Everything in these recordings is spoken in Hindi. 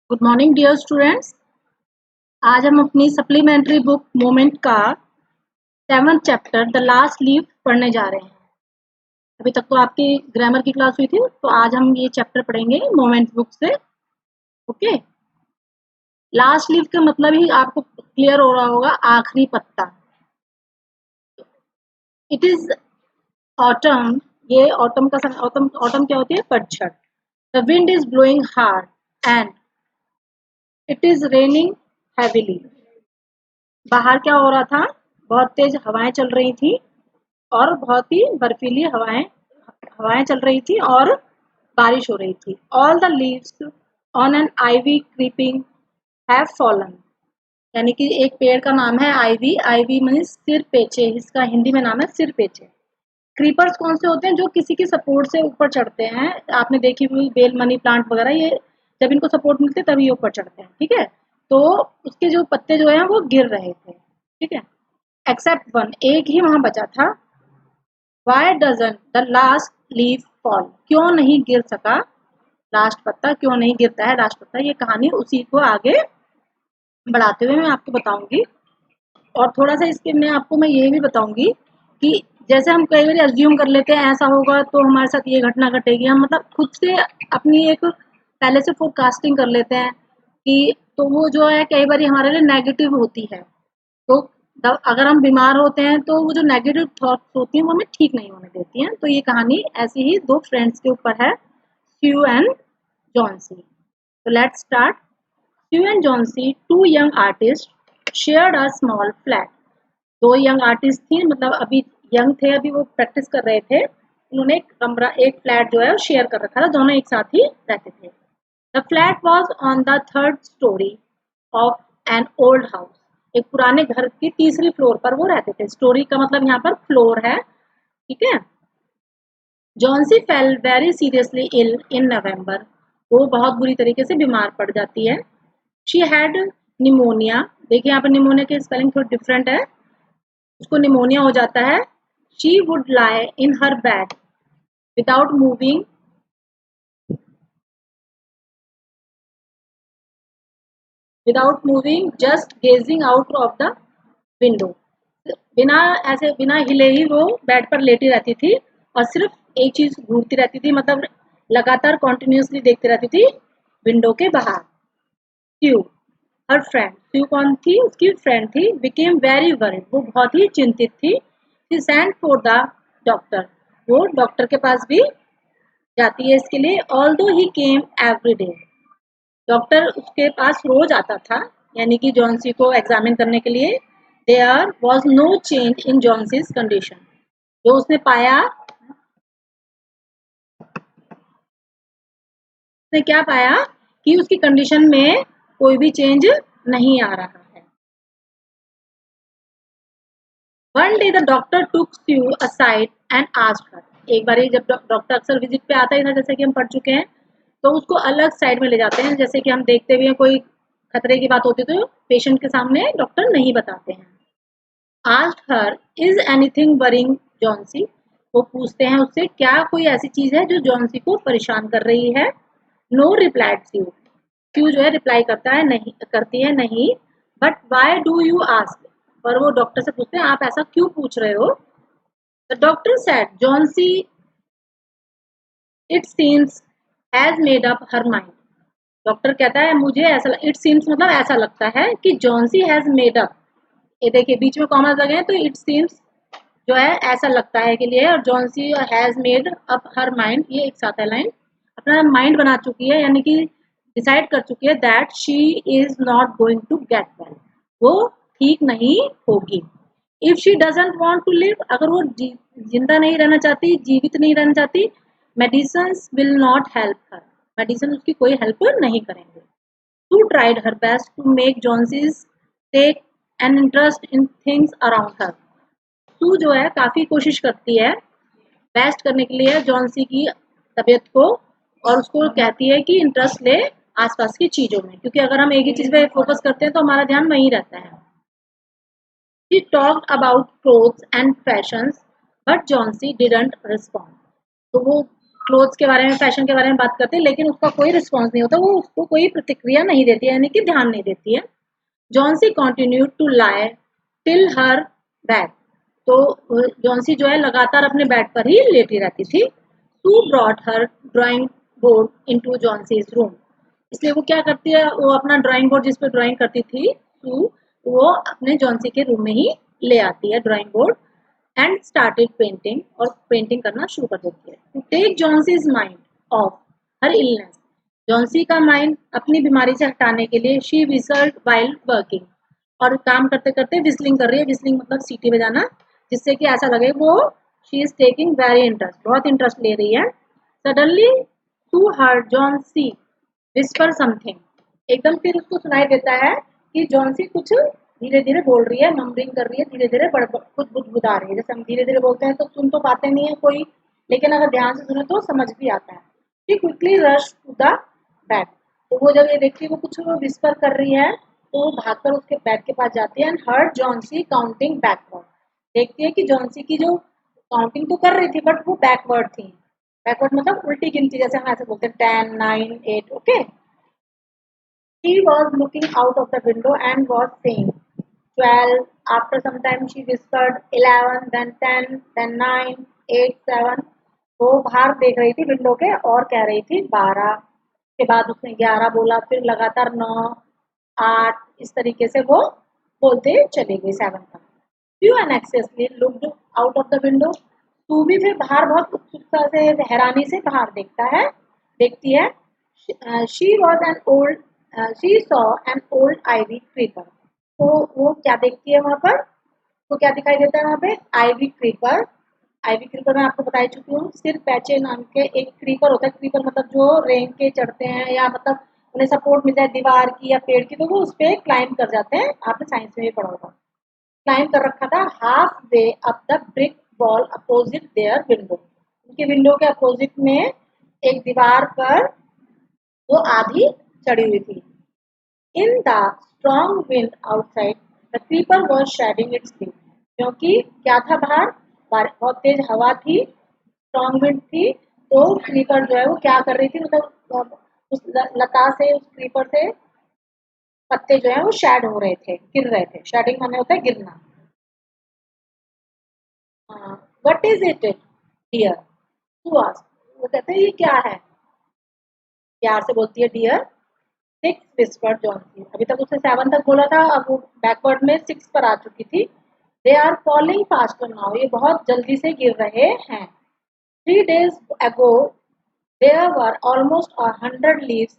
Good morning dear students. आज हम अपनी सप्लीमेंट्री बुक मोमेंट का 7th chapter the last leaf पढ़ने जा रहे हैं। अभी तक तो आपकी ग्रामर की क्लास हुई थी, तो आज हम ये चैप्टर पढ़ेंगे मोमेंट बुक से। ओके, लास्ट लीफ का मतलब ही आपको क्लियर हो रहा होगा, आखिरी पत्ता। It is autumn. ये ऑटम का ऑटम ऑटम क्या होती है? पतझड़। The wind is blowing hard and it is raining heavily. बाहर क्या हो रहा था? बहुत तेज हवाएं चल रही थी और बहुत ही बर्फीली हवाएं हवाएं चल रही थी और बारिश हो रही थी। All the leaves on an ivy creeping have fallen. यानी कि एक पेड़ का नाम है आईवी। आईवी मीन्स सिर पेचे, इसका हिंदी में नाम है सिर पेचे। क्रीपर्स कौन से होते हैं? जो किसी की सपोर्ट से ऊपर चढ़ते हैं। आपने देखी हुई बेल, मनी प्लांट वगैरह, ये जब इनको सपोर्ट मिलती है तभी ये ऊपर चढ़ते हैं। ठीक है, तो उसके जो पत्ते जो है वो गिर रहे थे। ठीक है, एक्सेप्ट वन, एक ही वहां बचा था। Why doesn't the last leaf fall? क्यों नहीं गिर सका लास्ट पत्ता? क्यों नहीं गिरता है लास्ट पत्ता? ये कहानी उसी को आगे बढ़ाते हुए मैं आपको बताऊंगी। और थोड़ा सा इसके मैं ये भी बताऊंगी कि जैसे हम कई बार अज्यूम कर लेते हैं ऐसा होगा तो हमारे साथ ये घटना घटेगी। हम मतलब खुद से अपनी एक पहले से फोरकास्टिंग कर लेते हैं कि तो वो जो है कई बार हमारे लिए नेगेटिव होती है। तो अगर हम बीमार होते हैं तो वो जो नेगेटिव थॉट्स होती हैं वो हमें ठीक नहीं होने देती हैं। तो ये कहानी ऐसी ही दो फ्रेंड्स के ऊपर है, स्यू एंड जॉन्सी। तो let's start. Sue and Johnsy, two young artist, shared a small flat. दो यंग आर्टिस्ट थी, मतलब अभी यंग थे, अभी वो प्रैक्टिस कर रहे थे। उन्होंने एक कमरा, एक फ्लैट जो है वो शेयर कर रखा था, दोनों एक साथ ही रहते थे। The flat was on the third story of an old house. एक पुराने घर की तीसरी फ्लोर पर वो रहते थे। स्टोरी का मतलब यहाँ पर फ्लोर है। ठीक है। Johnsy fell very seriously ill in November. वो बहुत बुरी तरीके से बीमार पड़ जाती है। She had pneumonia. देखिए यहाँ पर निमोनिया की स्पेलिंग थोड़ी डिफरेंट है। उसको निमोनिया हो जाता है। She would lie in her bed without moving just gazing out of the window. बिना हिले ही वो बेड पर लेटी रहती थी और सिर्फ एक चीज घूरती रहती थी, मतलब लगातार कॉन्टिन्यूसली देखती रहती थी विंडो के बाहर। स्यू, हर फ्रेंड, स्यू कौन थी? उसकी फ्रेंड थी। बिकेम वेरी वरिड, वो बहुत ही चिंतित थी। She sent for the doctor, वो डॉक्टर के पास भी जाती है इसके लिए। Although he came every day, doctor उसके पास रोज आता था, यानी कि जॉन्सी को एग्जामिन करने के लिए। There was no change in Johnsy's condition. जो उसने क्या पाया कि उसकी कंडीशन में कोई भी चेंज नहीं आ रहा है। One day the doctor took Sue aside and asked her. एक बार जब डॉक्टर अक्सर विजिट पे आता ही था, जैसे कि हम पढ़ चुके हैं, तो उसको अलग साइड में ले जाते हैं। जैसे कि हम देखते भी हैं कोई खतरे की बात होती है तो पेशेंट के सामने डॉक्टर नहीं बताते हैं। Asked her, is anything worrying Johnsy? वो पूछते हैं उससे, क्या कोई ऐसी चीज है जो जॉन्सी को परेशान कर रही है? नो रिप्लाइड स्यू। स्यू जो है रिप्लाई करती है नहीं। But why do you ask? पर वो डॉक्टर से पूछते हैं, आप ऐसा क्यों पूछ रहे हो? The doctor said, Johnsy it seems has made up her mind. Doctor कहता है, मुझे ऐसा, इट सीम्स मतलब ऐसा लगता है कि जॉन्सी हैज मेड अप, ये देखिए बीच में कॉमा लगे हैं, तो इट सीम्स जो है ऐसा लगता है के लिए, और Johnsy has made up her mind, ये एक साथ है लाइन, अपना माइंड बना चुकी है, यानी कि डिसाइड कर चुकी है that she is not going to get well, वो ठीक नहीं होगी। If she doesn't want to live, अगर वो जिंदा नहीं रहना चाहती, जीवित नहीं रहना चाहती, medicine will not help her, medicine उसकी कोई हेल्प नहीं करेंगे। To tried her best to make Johnsy's take an interest in things around her. Sue जो है काफी कोशिश करती है बेस्ट करने के लिए जॉन्सी की तबीयत को, और उसको कहती है कि इंटरेस्ट ले आसपास की चीजों में, क्योंकि अगर हम एक ही चीज पे फोकस करते हैं तो हमारा ध्यान वहीं रहता है। She talked about clothes and fashions, but Johnsy didn't respond. तो वो क्लोथ्स के बारे में, फैशन के बारे में बात करते हैं, लेकिन उसका कोई रिस्पॉन्स नहीं होता, वो उसको कोई प्रतिक्रिया नहीं देती है, यानी कि ध्यान नहीं देती है। Johnsy continued to lie till her back, तो जॉन्सी जो है लगातार अपने बेड पर ही लेटी रहती थी। Sue brought her drawing board into Johnsy's room, इसलिए वो क्या करती है, वो अपना ड्राइंग बोर्ड जिस पे ड्राइंग करती थी सू, वो अपने जॉन्सी के रूम में ही ले आती है drawing board, and started painting, और पेंटिंग करना शुरू कर देती है। To take Johnsy's mind off her illness, Johnsy का माइंड अपनी बीमारी से हटाने के लिए शी विजल्ड वाइल वर्किंग, और काम करते करते विस्लिंग कर रही है, विस्लिंग मतलब सीटी बजाना, जिससे कि ऐसा लगे वो she is taking very interest, बहुत इंटरेस्ट ले रही है। Suddenly to her Johnsy whisper something, एकदम फिर उसको सुनाई देता है कि जॉन्सी कुछ धीरे धीरे बोल रही है, मम्बरिंग कर रही है, धीरे धीरे कुछ बुदबुदा रही है। जैसे हम धीरे धीरे बोलते हैं तो सुन तो पाते नहीं है कोई, लेकिन अगर ध्यान से सुने तो समझ भी आता है। She quickly rush to the bed, तो वो जब ये देखती है वो कुछ विस्पर कर रही है, तो वो भागकर उसके बेड के पास जाती है, and heard Johnsy counting backward, देखती है कि जॉन्सी की जो काउंटिंग तो कर रही थी बट वो बैकवर्ड थी। बैकवर्ड मतलब उल्टी गिनती, जैसे हम ऐसे बोलते हैं 10, 9, 8, okay. She was looking out of the window and was saying 12. After some time she whispered 11, then 10, then 9, 8, 7. वो बाहर देख रही थी विंडो के और कह रही थी 12, के बाद उसने 11 बोला, फिर लगातार 9, 8, इस तरीके से वो बोलते चली गई 7 तक। Few anxiously looked out of the window. तू भी फिर बाहर बहुत उत्सुकता से, हैरानी से बाहर देखती है। She was an old, she saw an old ivy creeper. तो वो क्या देखती है वहां पर, तो क्या दिखाई देता है वहां पे, आईवी क्रीपर। आईवी क्रीपर मैं आपको बता चुकी हूँ, सिर पैचे नाम के एक क्रीपर होता है। क्रीपर मतलब जो रेंग के चढ़ते हैं, या मतलब उन्हें सपोर्ट मिलता है दीवार की या पेड़ की, तो वो उस पर क्लाइंब कर जाते हैं, आपने साइंस में भी पढ़ा होगा। क्लाइंब कर रखा था half way up the brick wall opposite their window, उनके विंडो के अपोजिट में एक दीवार पर वो आधी चढ़ी हुई थी। In the strong wind outside the creeper was shedding its leaf, क्योंकि क्या था बाहर, बहुत तेज हवा थी, स्ट्रॉन्ग विंड थी, तो क्रीपर जो है वो क्या कर रही थी, मतलब उस लता से, उस क्रीपर से पत्ते जो है वो शेड हो रहे थे, गिर रहे थे। शेडिंग माने होता है गिरना। What is it dear, to ask, वो कहते हैं ये क्या है, प्यार से बोलती है डियर। 6 विस्पर्ड जॉन्सी, अभी तक उसने 7 तक बोला था, अब वो बैकवर्ड में 6 पर आ चुकी थी। They are falling faster now, ये बहुत जल्दी से गिर रहे हैं। 3 days ago there were almost 100 leaves,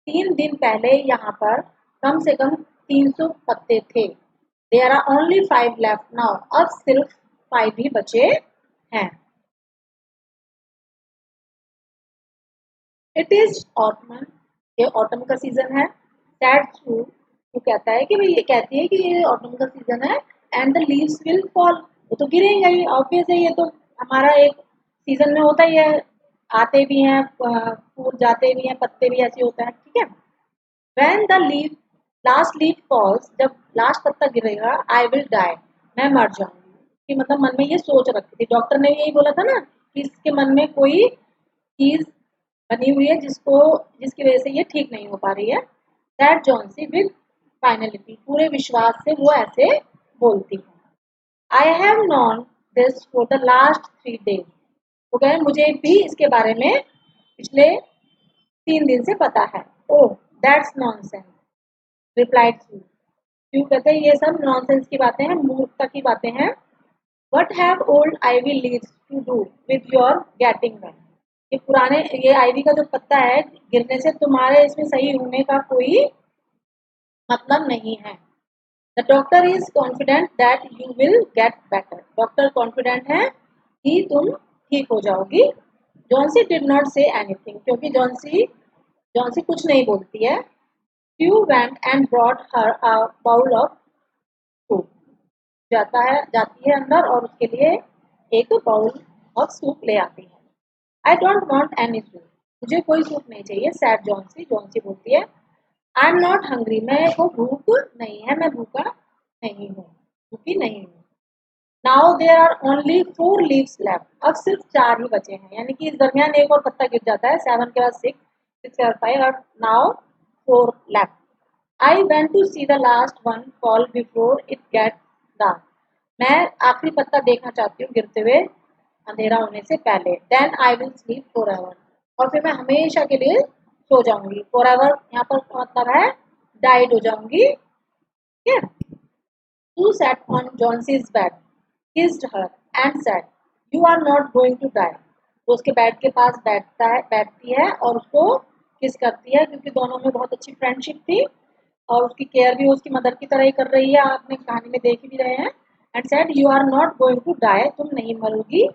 3 दिन पहले यहाँ पर कम से कम 300 पत्ते थे। There are only 5 left now, अब सिर्फ 5 ही बचे हैं। इट इज ऑटमन, ये ऑटम का सीजन है। सैड सू, वो कहता है कि भाई, ये कहती है कि ये ऑटम का सीजन है, and the leaves will fall, वो तो गिरेगा ही, ऑब्वियस है, ये तो हमारा एक सीजन में होता ही है, आते भी हैं फूल, जाते भी हैं, पत्ते भी, ऐसे होता है, ठीक है। When the leave last leaf falls, जब लास्ट पत्ता गिरेगा, आई विल डाई, मैं मर जाऊंगी, कि मतलब मन में ये सोच रखी थी। डॉक्टर ने यही बोला था ना कि इसके मन में कोई चीज बनी हुई है जिसकी वजह से ये ठीक नहीं हो पा रही है। दैट जॉन्सी विद फाइनलिटी, पूरे विश्वास से वो ऐसे बोलती है। I have non this for the last 3 days, वो कहे मुझे भी इसके बारे में पिछले 3 दिन से पता है। ओह दैट्स नॉनसेंस, रिप्लाइड सू, क्यों कहते हैं ये सब नॉनसेंस की बातें हैं, मूर्खता की बातें हैं। What have old ivy leaves to do with your getting well, ये पुराने, ये आईवी का जो पत्ता है गिरने से तुम्हारे इसमें सही होने का कोई मतलब नहीं है। The doctor is confident that you will get better, doctor confident है कि तुम ठीक हो जाओगी। Johnsy did not say anything, क्योंकि जॉन्सी जॉन्सी कुछ नहीं बोलती है। You went and brought her a bowl of soup, जाती है अंदर और उसके लिए एक बाउल ऑफ सूप ले आती है। I don't want any soup, मुझे कोई सूप नहीं चाहिए, सैड जॉन्सी, जॉन्सी बोलती है। आई एम नॉट हंग्री, मैं को भूख नहीं है, मैं भूखा नहीं हूँ, भूखी नहीं हूँ। Now there are only 4 leaves left. अब सिर्फ 4 ही बचे हैं, यानी कि इस दरमियान एक और पत्ता गिर जाता है. 7 के बाद 6, 6 के बाद 5 और now 4 left. I went to see the last one fall before it gets dark. मैं आखिरी पत्ता देखना चाहती हूँ गिरते हुए अंधेरा होने से पहले. Then I will sleep forever. और फिर मैं हमेशा के लिए सो जाऊंगी. Forever यहाँ पर मतलब है डाइड हो जाऊंगी. ठीक है. Who sat on Johnson's bed, kissed her and said, "You are not going to die." वो उसके बेड के पास बैठती है और उसको किस करती है, क्योंकि दोनों में बहुत अच्छी फ्रेंडशिप थी और उसकी केयर भी उसकी मदर की तरह ही कर रही है. आपने कहानी में देख भी रहे हैं. And said, "you are not going to die." तुम नहीं मरोगी.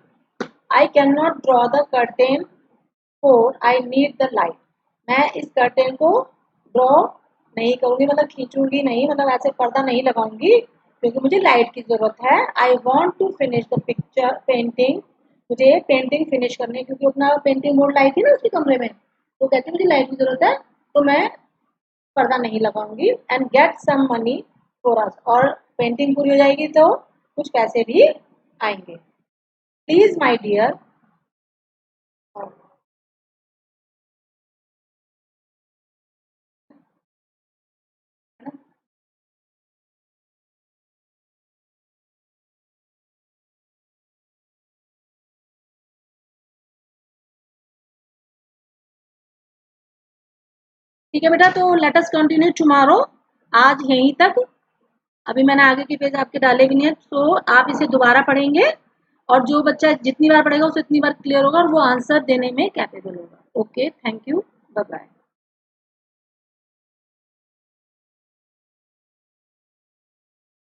I can not draw the curtain for I need the light. मैं इस कर्टेन को ड्रॉ नहीं करूंगी, मतलब खींचूंगी नहीं, मतलब ऐसे पर्दा नहीं लगाऊंगी, क्योंकि मुझे लाइट की जरूरत है. I want to finish the picture painting. मुझे पेंटिंग फिनिश करनी है, क्योंकि अपना पेंटिंग बोर्ड लाई थी ना उसके कमरे में, तो कहती मुझे लाइट की जरूरत है, तो मैं पर्दा नहीं लगाऊंगी. And get some money for us. और पेंटिंग पूरी हो जाएगी तो कुछ पैसे भी आएंगे. Please my dear. ठीक है बेटा, तो लेट अस कंटिन्यू टुमारो. आज यहीं तक. अभी मैंने आगे के पेज आपके डाले भी नहीं है, तो आप इसे दोबारा पढ़ेंगे और जो बच्चा जितनी बार पढ़ेगा उसे उतनी बार क्लियर होगा और वो आंसर देने में कैपेबल होगा. Okay, thank you, bye bye.